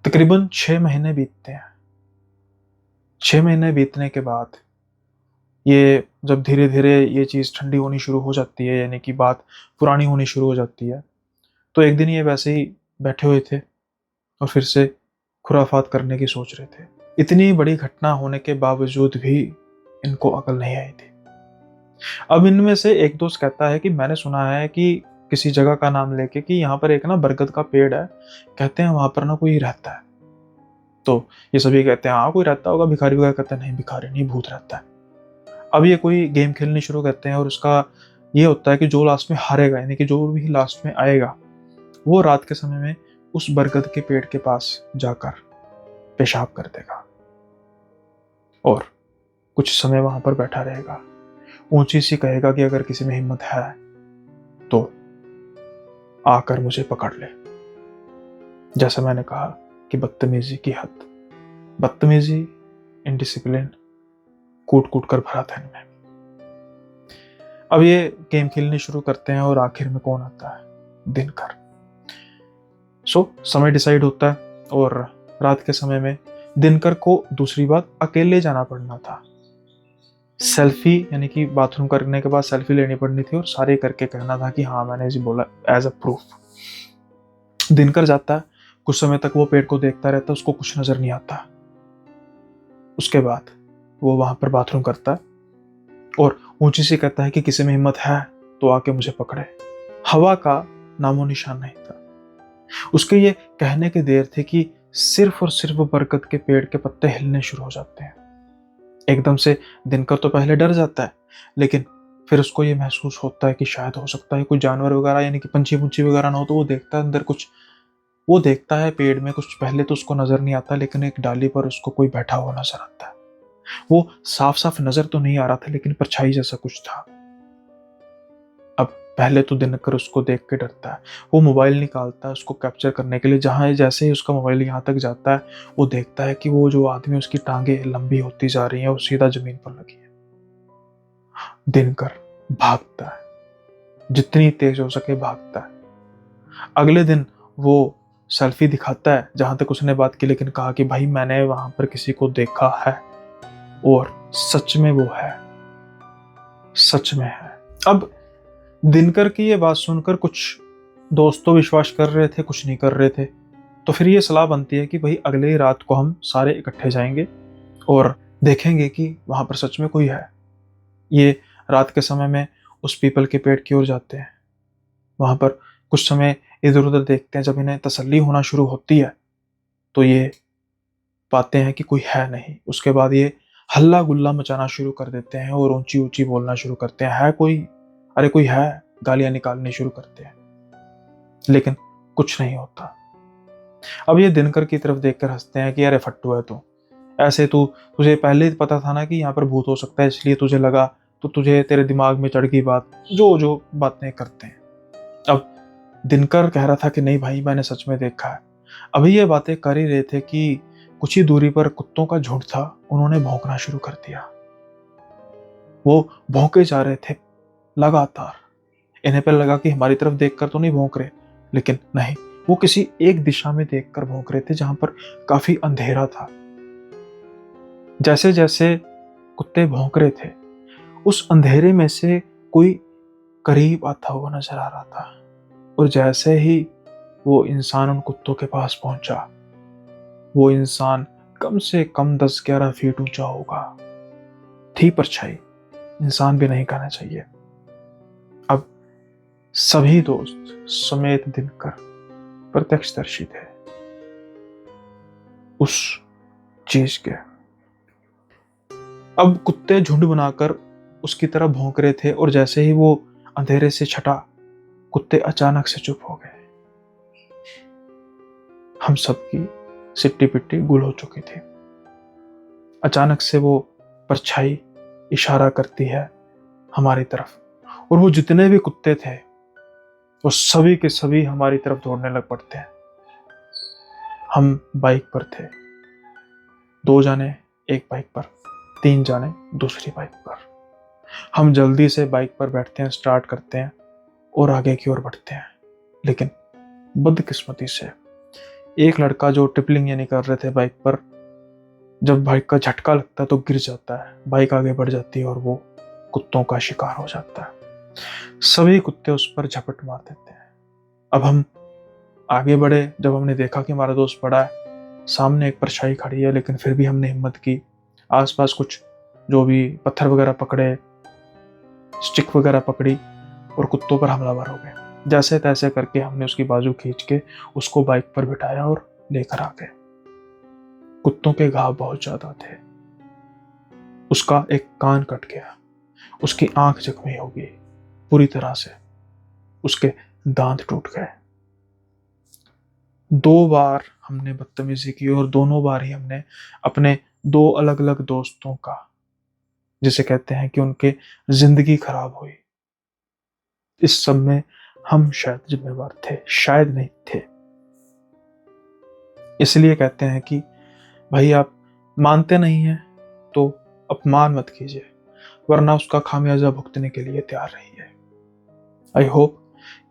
तकरीबन 6 महीने बीतते हैं। 6 महीने बीतने के बाद ये जब धीरे धीरे ये चीज़ ठंडी होनी शुरू हो जाती है, यानी कि बात पुरानी होनी शुरू हो जाती है, तो एक दिन ये वैसे ही बैठे हुए थे और फिर से खुराफात करने की सोच रहे थे। इतनी बड़ी घटना होने के बावजूद भी इनको अकल नहीं आई थी। अब इनमें से एक दोस्त कहता है कि मैंने सुना है कि किसी जगह का नाम लेके कि यहाँ पर एक ना बरगद का पेड़ है, कहते हैं वहां पर ना कोई रहता है। तो ये सभी कहते हैं हाँ कोई रहता होगा। भिखारी वगैरह कहते हैं नहीं, भिखारी नहीं, भूत रहता है। अब ये कोई गेम खेलनी शुरू करते हैं और उसका ये होता है कि जो लास्ट में हारेगा, यानी कि जो भी लास्ट में आएगा, वो रात के समय में उस बरगद के पेड़ के पास जाकर पेशाब कर देगा और कुछ समय वहां पर बैठा रहेगा। ऊंची सी कहेगा कि अगर किसी में हिम्मत है तो आकर मुझे पकड़ ले। जैसा मैंने कहा कि बदतमीजी की हद, बदतमीजी, इनडिसिप्लिन कूट कूट कर भरा था इनमें। अब ये गेम खेलनी शुरू करते हैं और आखिर में कौन आता है? दिनकर। समय डिसाइड होता है और रात के समय में दिनकर को दूसरी बात अकेले जाना पड़ना था। सेल्फी, यानी कि बाथरूम करने के बाद सेल्फी लेनी पड़नी थी और सारे करके कहना था कि हाँ मैंने इसे बोला एज अ प्रूफ। दिनकर जाता है, कुछ समय तक वो पेड़ को देखता रहता है, उसको कुछ नजर नहीं आता। उसके बाद वो वहां पर बाथरूम करता है और ऊंची सी कहता है कि किसी में हिम्मत है तो आके मुझे पकड़े। हवा का नामो निशान नहीं था। उसके ये कहने की देर थी कि सिर्फ और सिर्फ बरगद के पेड़ के पत्ते हिलने शुरू हो जाते हैं। एकदम से दिनकर तो पहले डर जाता है, लेकिन फिर उसको ये महसूस होता है कि शायद हो सकता है कोई जानवर वगैरह, यानी कि पंछी पुंछी वगैरह ना हो। तो वो देखता है अंदर कुछ, वो देखता है पेड़ में कुछ। पहले तो उसको नजर नहीं आता, लेकिन एक डाली पर उसको कोई बैठा हुआ नजर आता है। वो साफ साफ नजर तो नहीं आ रहा था, लेकिन परछाई जैसा कुछ था। अब पहले तो दिनकर उसको देख के डरता है। वो मोबाइल निकालता है उसको कैप्चर करने के लिए। जहां जैसे ही उसका मोबाइल यहाँ तक जाता है, वो देखता है कि वो जो आदमी, उसकी टांगे लंबी होती जा रही हैं और सीधा जमीन पर लगी है। दिनकर भागता है, जितनी तेज हो सके भागता है। अगले दिन वो सेल्फी दिखाता है जहां तक उसने बात की, लेकिन कहा कि भाई मैंने वहां पर किसी को देखा है और सच में वो है, सच में है। अब दिनकर की ये बात सुनकर कुछ दोस्त तो विश्वास कर रहे थे, कुछ नहीं कर रहे थे। तो फिर ये सलाह बनती है कि भाई अगले ही रात को हम सारे इकट्ठे जाएंगे और देखेंगे कि वहां पर सच में कोई है। ये रात के समय में उस पीपल के पेड़ की ओर जाते हैं। वहां पर कुछ समय इधर उधर देखते हैं। जब इन्हें तसल्ली होना शुरू होती है तो ये पाते हैं कि कोई है नहीं। उसके बाद ये हल्ला गुल्ला मचाना शुरू कर देते हैं और ऊंची ऊंची बोलना शुरू करते हैं, है कोई, अरे कोई है, गालियां निकालनी शुरू करते हैं। लेकिन कुछ नहीं होता। अब ये दिनकर की तरफ देखकर हंसते हैं कि अरे फट्टू है तू, ऐसे तू, तुझे पहले ही पता था ना कि यहाँ पर भूत हो सकता है, इसलिए तुझे लगा, तो तुझे तेरे दिमाग में चढ़ गई बात। जो जो बातें करते हैं। अब दिनकर कह रहा था कि नहीं भाई मैंने सच में देखा है। अभी ये बातें कर ही रहे थे कि कुछ ही दूरी पर कुत्तों का झुंड था। उन्होंने भौंकना शुरू कर दिया। वो भौंके जा रहे थे लगातार। इन्हें पर लगा कि हमारी तरफ देखकर तो नहीं भौंक रहे, लेकिन नहीं, वो किसी एक दिशा में देखकर भौंक रहे थे जहां पर काफी अंधेरा था। जैसे जैसे कुत्ते भौंक रहे थे, उस अंधेरे में से कोई करीब आता हुआ नजर आ रहा था। और जैसे ही वो इंसान उन कुत्तों के पास पहुंचा, वो इंसान कम से कम 10-11 फीट ऊंचा होगा। थी परछाई, इंसान भी नहीं कहना चाहिए। अब सभी दोस्त समेत दिनकर प्रत्यक्षदर्शी थे उस चीज के। अब कुत्ते झुंड बनाकर उसकी तरफ भौंक रहे थे और जैसे ही वो अंधेरे से छटा, कुत्ते अचानक से चुप हो गए। हम सबकी सिट्टी पिट्टी गुल हो चुकी थी। अचानक से वो परछाई इशारा करती है हमारी तरफ, और वो जितने भी कुत्ते थे वो सभी के सभी हमारी तरफ दौड़ने लग पड़ते हैं। हम बाइक पर थे, 2 जाने एक बाइक पर, 3 जाने दूसरी बाइक पर। हम जल्दी से बाइक पर बैठते हैं, स्टार्ट करते हैं और आगे की ओर बढ़ते हैं। लेकिन बदकिस्मती से एक लड़का जो ट्रिपलिंग यानी कर रहे थे बाइक पर, जब बाइक का झटका लगता है तो गिर जाता है, बाइक आगे बढ़ जाती है और वो कुत्तों का शिकार हो जाता है। सभी कुत्ते उस पर झपट मार देते हैं। अब हम आगे बढ़े, जब हमने देखा कि हमारा दोस्त पड़ा है, सामने एक परछाई खड़ी है, लेकिन फिर भी हमने हिम्मत की, आसपास कुछ जो भी पत्थर वगैरह पकड़े, स्टिक वगैरह पकड़ी और कुत्तों पर हमलावर हो गए। जैसे तैसे करके हमने उसकी बाजू खींच के उसको बाइक पर बिठाया और लेकर आ गए। कुत्तों के घाव बहुत ज्यादा थे, उसका एक कान कट गया, उसकी आंख जख्मी हो गई पूरी तरह से, उसके दांत टूट गए। 2 बार हमने बदतमीजी की और दोनों बार ही हमने अपने 2 अलग अलग दोस्तों का, जिसे कहते हैं कि उनके जिंदगी खराब हुई। इस सब में हम शायद जिम्मेवार थे, शायद नहीं थे। इसलिए कहते हैं कि भाई आप मानते नहीं हैं तो अपमान मत कीजिए, वरना उसका खामियाजा भुगतने के लिए तैयार रहिए। आई होप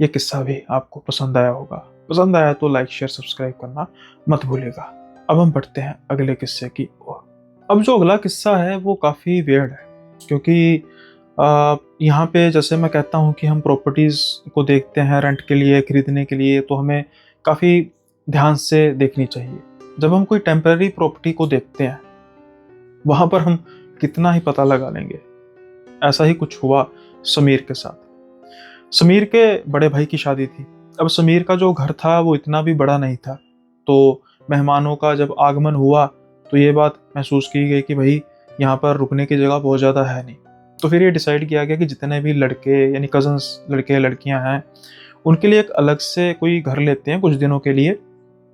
ये किस्सा भी आपको पसंद आया होगा। पसंद आया तो लाइक शेयर सब्सक्राइब करना मत भूलिएगा। अब हम बढ़ते हैं अगले किस्से की ओर। अब जो अगला किस्सा है वो काफ़ी वियर्ड है, क्योंकि यहाँ पे जैसे मैं कहता हूँ कि हम प्रॉपर्टीज़ को देखते हैं रेंट के लिए, खरीदने के लिए, तो हमें काफ़ी ध्यान से देखनी चाहिए। जब हम कोई टेम्पररी प्रॉपर्टी को देखते हैं, वहाँ पर हम कितना ही पता लगा लेंगे। ऐसा ही कुछ हुआ समीर के साथ। समीर के बड़े भाई की शादी थी। अब समीर का जो घर था वो इतना भी बड़ा नहीं था, तो मेहमानों का जब आगमन हुआ तो ये बात महसूस की गई कि भाई यहाँ पर रुकने की जगह बहुत ज़्यादा है नहीं। तो फिर ये डिसाइड किया गया कि जितने भी लड़के यानी कजन्स लड़के लड़कियाँ हैं, उनके लिए एक अलग से कोई घर लेते हैं कुछ दिनों के लिए।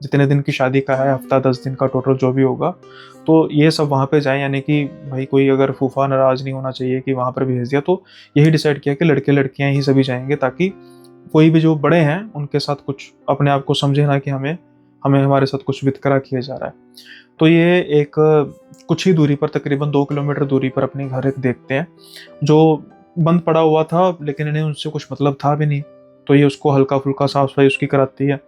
जितने दिन की शादी का है, हफ्ता 10 दिन का टोटल जो भी होगा, तो ये सब वहाँ पे जाएं। यानी कि भाई कोई अगर फूफा नाराज़ नहीं होना चाहिए कि वहाँ पर भेज दिया, तो यही डिसाइड किया कि लड़के लड़कियाँ ही सभी जाएंगे, ताकि कोई भी जो बड़े हैं उनके साथ कुछ अपने आप को समझे ना कि हमें हमें हमारे साथ कुछ वितकरा किया जा रहा है। तो ये एक कुछ ही दूरी पर, तकरीबन 2 किलोमीटर दूरी पर अपने घर एक देखते हैं जो बंद पड़ा हुआ था, लेकिन इन्हें उनसे कुछ मतलब था भी नहीं। तो ये उसको हल्का फुल्का साफ सफाई उसकी कराती है,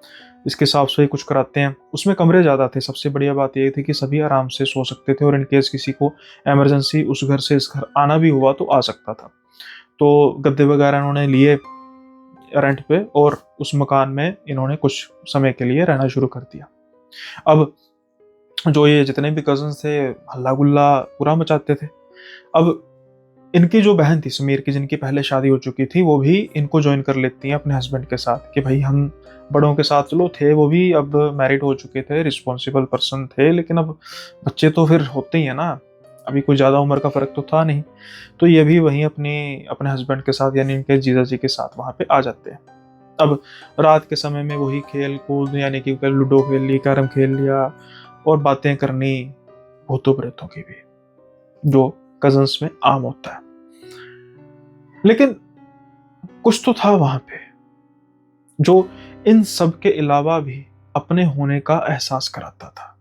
इसकी साफ सफाई कुछ कराते हैं। उसमें कमरे ज़्यादा थे। सबसे बढ़िया बात यह थी कि सभी आराम से सो सकते थे और इन केस किसी को इमरजेंसी उस घर से इस घर आना भी हुआ तो आ सकता था। तो गद्दे वगैरह इन्होंने लिए रेंट पे और उस मकान में इन्होंने कुछ समय के लिए रहना शुरू कर दिया। अब जो ये जितने भी कजन्स थे हल्ला गुल्ला पूरा मचाते थे। अब इनकी जो बहन थी समीर की, जिनकी पहले शादी हो चुकी थी, वो भी इनको ज्वाइन कर लेती हैं अपने हस्बैंड के साथ कि भाई हम बड़ों के साथ, चलो थे वो भी अब मैरिड हो चुके थे, रिस्पॉन्सिबल पर्सन थे, लेकिन अब बच्चे तो फिर होते ही है ना, अभी कोई ज़्यादा उम्र का फ़र्क तो था नहीं। तो ये भी वहीं अपने हस्बैंड के साथ यानी इनके जीजा जी के साथ वहाँ पे आ जाते हैं। अब रात के समय में वही खेल कूद, यानी कि लूडो खेल ली, कैरम खेल लिया और बातें करनी भूतों प्रेतों की भी, जो कजन्स में आम होता है। लेकिन कुछ तो था वहां पे जो इन सब के अलावा भी अपने होने का एहसास कराता था,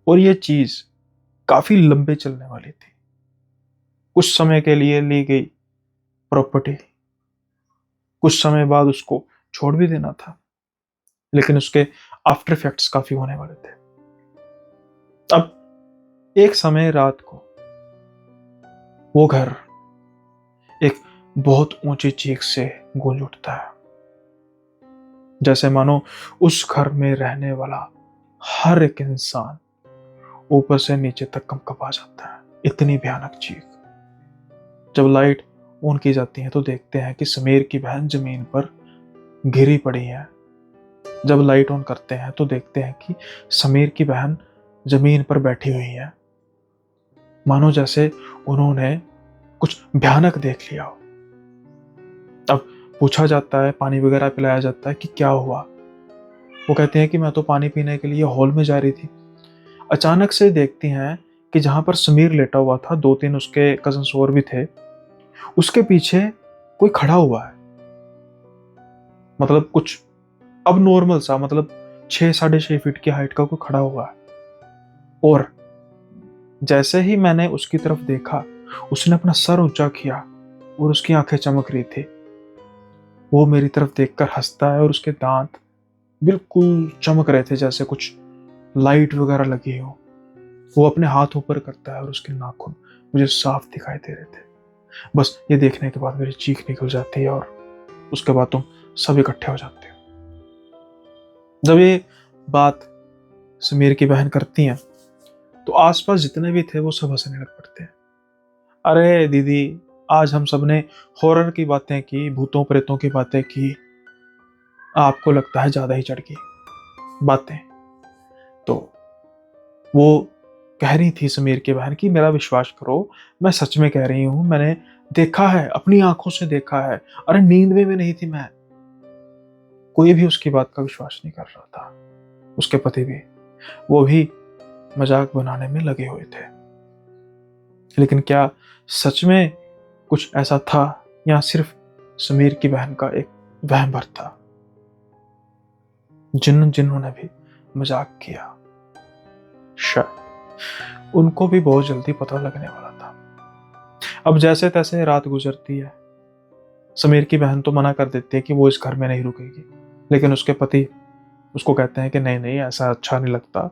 और ये चीज काफी लंबे चलने वाली थी। कुछ समय के लिए ली गई प्रॉपर्टी, कुछ समय बाद उसको छोड़ भी देना था, लेकिन उसके आफ्टर इफेक्ट्स काफी होने वाले थे। अब एक समय रात को वो घर एक बहुत ऊंची चीख से गूंज उठता है, जैसे मानो उस घर में रहने वाला हर एक इंसान ऊपर से नीचे तक कंपा जाता है। इतनी भयानक चीख। जब लाइट ऑन की जाती है तो देखते हैं कि समीर की बहन जमीन पर गिरी पड़ी है। जब लाइट ऑन करते हैं तो देखते हैं कि समीर की बहन जमीन पर बैठी हुई है, मानो जैसे उन्होंने कुछ भयानक देख लिया हो। अब पूछा जाता है, पानी वगैरह पिलाया जाता है कि क्या हुआ। वो कहते हैं कि मैं तो पानी पीने के लिए हॉल में जा रही थी। अचानक से देखती हैं कि जहां पर समीर लेटा हुआ था, 2-3 उसके कजन्स और भी थे, उसके पीछे कोई खड़ा हुआ है। मतलब कुछ अब नॉर्मल सा, मतलब 6-6.5 फीट की हाइट का कोई खड़ा हुआ है। और जैसे ही मैंने उसकी तरफ देखा, उसने अपना सर ऊंचा किया और उसकी आंखें चमक रही थी। वो मेरी तरफ देखकर हंसता है और उसके दांत बिल्कुल चमक रहे थे, जैसे कुछ लाइट वगैरह लगी हो। वो अपने हाथ ऊपर करता है और उसके नाखून मुझे साफ दिखाई दे रहे थे। बस ये देखने के बाद मेरी चीख निकल जाती है और उसके बाद तुम सब इकट्ठे हो जाते हो। जब ये बात समीर की बहन करती हैं तो आसपास जितने भी थे वो सब हंसने लग पड़ते हैं। अरे दीदी, आज हम सब ने हॉरर की बातें की, भूतों प्रेतों की बातें की, आपको लगता है ज्यादा ही चढ़ गई बातें। तो वो कह रही थी समीर की बहन की मेरा विश्वास करो, मैं सच में कह रही हूं, मैंने देखा है, अपनी आंखों से देखा है। अरे नींद में भी नहीं थी मैं। कोई भी उसकी बात का विश्वास नहीं कर रहा था, उसके पति भी। वो भी मजाक बनाने में लगे हुए थे। लेकिन क्या सच में कुछ ऐसा था या सिर्फ समीर की बहन का एक वहम भर था? जिन्होंने भी मजाक किया, शायद उनको भी बहुत जल्दी पता लगने वाला था। अब जैसे तैसे रात गुजरती है। समीर की बहन तो मना कर देती है कि वो इस घर में नहीं रुकेगी, लेकिन उसके पति उसको कहते हैं कि नहीं नहीं, ऐसा अच्छा नहीं लगता,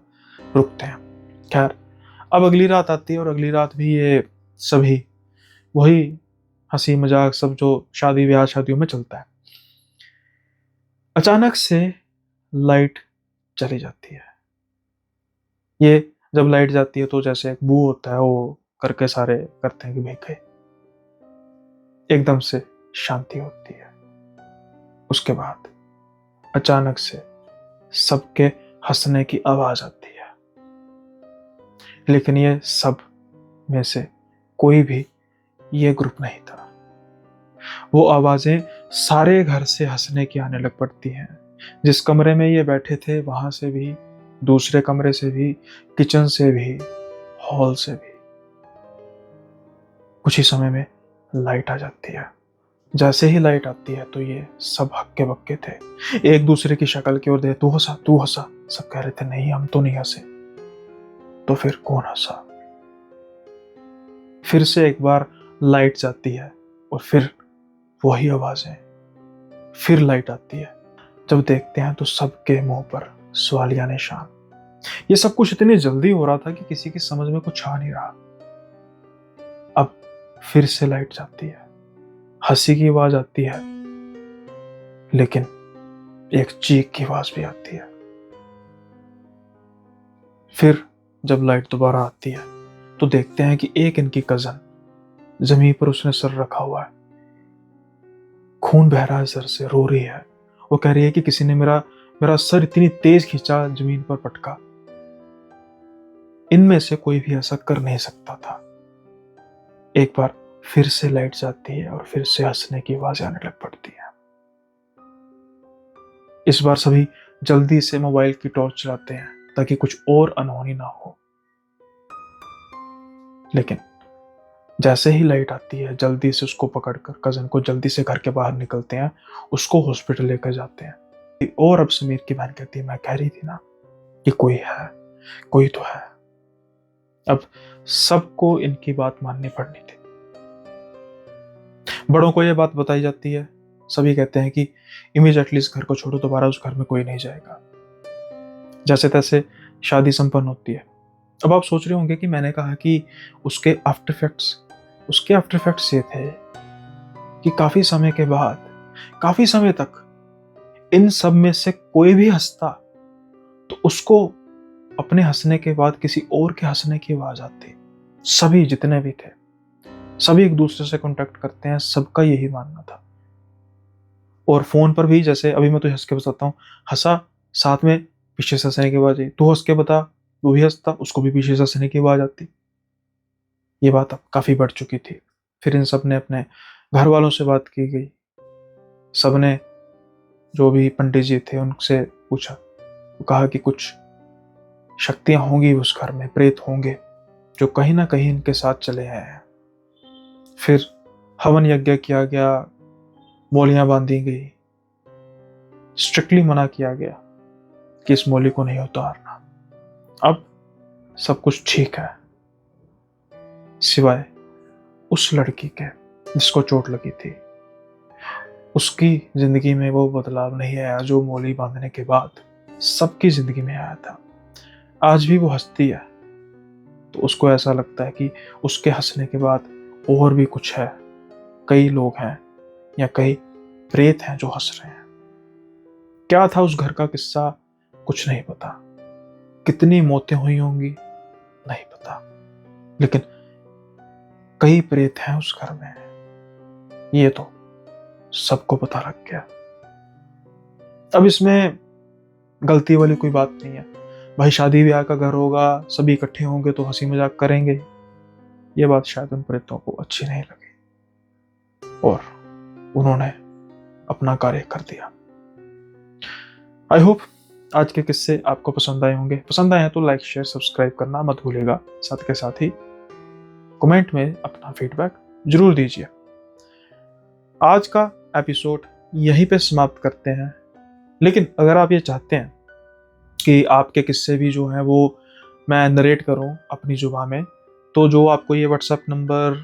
रुकते हैं। खैर, अब अगली रात आती है और अगली रात भी ये सभी वही हंसी मजाक सब जो शादी ब्याह शादियों में चलता है। अचानक से लाइट चली जाती है। ये जब लाइट जाती है तो जैसे एक बू होता है, वो करके सारे करते हैं कि भाई गए। एकदम से शांति होती है। उसके बाद अचानक से सबके हंसने की आवाज आती है। लेकिन ये सब में से कोई भी ये ग्रुप नहीं था। वो आवाजें सारे घर से हंसने की आने लग पड़ती हैं। जिस कमरे में ये बैठे थे वहां से भी, दूसरे कमरे से भी, किचन से भी, हॉल से भी। कुछ ही समय में लाइट आ जाती है। जैसे ही लाइट आती है तो ये सब हक्के बक्के थे, एक दूसरे की शक्ल की ओर देखे, तू हंसा तू हंसा। सब कह रहे थे नहीं, हम तो नहीं हंसे। तो फिर कौन हंसा? फिर से एक बार लाइट जाती है और फिर वही आवाजें। फिर लाइट आती है। जब देखते हैं तो सबके मुंह पर सवालिया निशान। ये सब कुछ इतनी जल्दी हो रहा था कि किसी की समझ में कुछ आ नहीं रहा। अब फिर से लाइट जाती है, हंसी की आवाज आती है, लेकिन एक चीख की आवाज भी आती है। फिर जब लाइट दोबारा आती है तो देखते हैं कि एक इनकी कजन जमीन पर उसने सर रखा हुआ है, खून बह रहा है सर से, रो रही है। वो कह रही है कि किसी ने मेरा मेरा सर इतनी तेज खींचा, जमीन पर पटका। इनमें से कोई भी ऐसा कर नहीं सकता था। एक बार फिर से लाइट जाती है और फिर से हंसने की आवाज आने लग पड़ती है। इस बार सभी जल्दी से मोबाइल की टॉर्च चलाते हैं ताकि कुछ और अनहोनी ना हो। लेकिन जैसे ही लाइट आती है, जल्दी से उसको पकड़कर कजन को जल्दी से घर के बाहर निकलते हैं, उसको हॉस्पिटल लेकर जाते हैं। और अब समीर की बहन कहती है, मैं कह रही थी ना कि कोई है, कोई तो है। अब सबको इनकी बात माननी पड़नी थी। बड़ों को यह बात बताई जाती है। सभी कहते हैं कि इमीडिएटली इस घर को छोड़ो, दोबारा उस घर में कोई नहीं जाएगा। जैसे तैसे शादी संपन्न होती है। अब आप सोच रहे होंगे कि मैंने कहा कि उसके आफ्टर इफेक्ट्स ये थे कि काफी समय के बाद, काफी समय तक इन सब में से कोई भी हंसता तो उसको अपने हंसने के बाद किसी और के हंसने की आवाज आती। सभी जितने भी थे, सभी एक दूसरे से कांटेक्ट करते हैं, सबका यही मानना था। और फोन पर भी, जैसे अभी मैं तुझे हंस के बताता हूँ, हंसा, साथ में पीछे से हंसने की आवाज आई, तू हंस के बता, वो भी हंसता, उसको भी पीछे से हंसने की आवाज आती। ये बात अब काफी बढ़ चुकी थी। फिर इन सब ने अपने घर वालों से बात की गई। सबने, जो भी पंडित जी थे, उनसे पूछा। वो कहा कि कुछ शक्तियां होंगी उस घर में, प्रेत होंगे जो कहीं ना कहीं इनके साथ चले आए हैं। फिर हवन यज्ञ किया गया, मौलियां बांधी गई, स्ट्रिक्टली मना किया गया कि इस मौली को नहीं उतारना। अब सब कुछ ठीक है, सिवाय उस लड़की के जिसको चोट लगी थी। उसकी जिंदगी में वो बदलाव नहीं आया जो मौली बांधने के बाद सबकी जिंदगी में आया था। आज भी वो हंसती है तो उसको ऐसा लगता है कि उसके हंसने के बाद और भी कुछ है, कई लोग हैं या कई प्रेत हैं जो हंस रहे हैं। क्या था उस घर का किस्सा कुछ नहीं पता, कितनी मौतें हुई होंगी नहीं पता, लेकिन कई प्रेत हैं उस घर में, ये तो सबको पता लग गया। अब इसमें गलती वाली कोई बात नहीं है भाई, शादी ब्याह का घर होगा, सभी इकट्ठे होंगे तो हंसी मजाक करेंगे। ये बात शायद उन प्रेतों को अच्छी नहीं लगी और उन्होंने अपना कार्य कर दिया। आई होप आज के किस्से आपको पसंद आए होंगे। पसंद आए हैं तो लाइक शेयर सब्सक्राइब करना मत भूलिएगा। साथ के साथ ही कमेंट में अपना फीडबैक जरूर दीजिए। आज का एपिसोड यहीं पे समाप्त करते हैं, लेकिन अगर आप ये चाहते हैं कि आपके किस्से भी जो हैं वो मैं नरेट करूं अपनी जुबान में, तो जो आपको ये व्हाट्सएप नंबर,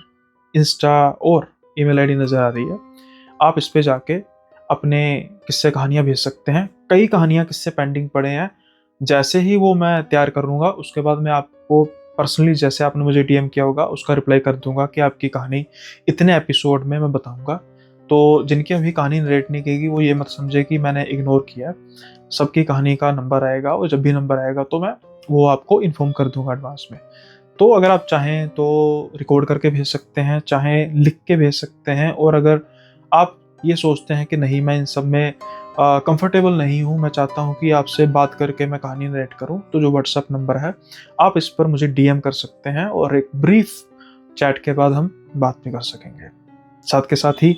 इंस्टा और ईमेल आईडी नज़र आ रही है, आप इस पे जाके अपने किस्से कहानियाँ भेज सकते हैं। कई कहानियाँ किस्से पेंडिंग पड़े हैं, जैसे ही वो मैं तैयार कर लूँगा उसके बाद मैं आपको पर्सनली, जैसे आपने मुझे डीएम किया होगा, उसका रिप्लाई कर दूंगा कि आपकी कहानी इतने एपिसोड में मैं बताऊंगा। तो जिनकी अभी कहानी नरेट नहीं की वो ये मत समझे कि मैंने इग्नोर किया। सबकी कहानी का नंबर आएगा और जब भी नंबर आएगा तो मैं वो आपको इन्फॉर्म कर दूंगा एडवांस में। तो अगर आप चाहें तो रिकॉर्ड करके भेज सकते हैं, चाहें लिख के भेज सकते हैं। और अगर आप ये सोचते हैं कि नहीं मैं इन सब में कंफर्टेबल नहीं हूँ, मैं चाहता हूँ कि आपसे बात करके मैं कहानी नरेट करूँ, तो जो व्हाट्सएप नंबर है आप इस पर मुझे डीएम कर सकते हैं और एक ब्रीफ चैट के बाद हम बात भी कर सकेंगे। साथ के साथ ही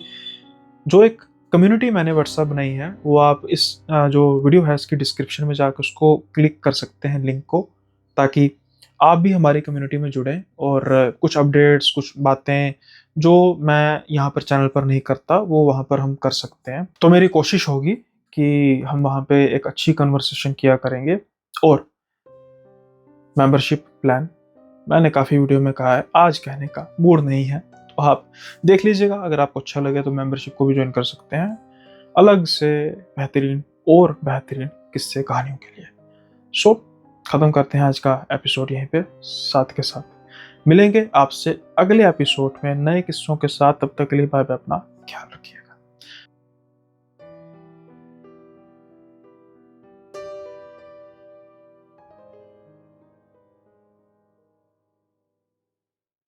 जो एक कम्युनिटी मैंने व्हाट्सएप बनाई है वो आप इस जो वीडियो है इसकी डिस्क्रिप्शन में जाकर उसको क्लिक कर सकते हैं लिंक को, ताकि आप भी हमारी कम्युनिटी में जुड़ें और कुछ अपडेट्स, कुछ बातें जो मैं यहाँ पर चैनल पर नहीं करता वो वहाँ पर हम कर सकते हैं। तो मेरी कोशिश होगी कि हम वहाँ पे एक अच्छी कन्वर्सेशन किया करेंगे। और मेंबरशिप प्लान मैंने काफ़ी वीडियो में कहा है, आज कहने का मूड नहीं है, तो आप देख लीजिएगा। अगर आपको अच्छा लगे तो मेंबरशिप को भी ज्वाइन कर सकते हैं, अलग से बेहतरीन और बेहतरीन किस्से कहानियों के लिए। सो ख़त्म करते हैं आज का एपिसोड यहीं पे। साथ के साथ मिलेंगे आपसे अगले एपिसोड में नए किस्सों के साथ। तब तक के लिए बाय बाय, अपना ख्याल रखिएगा।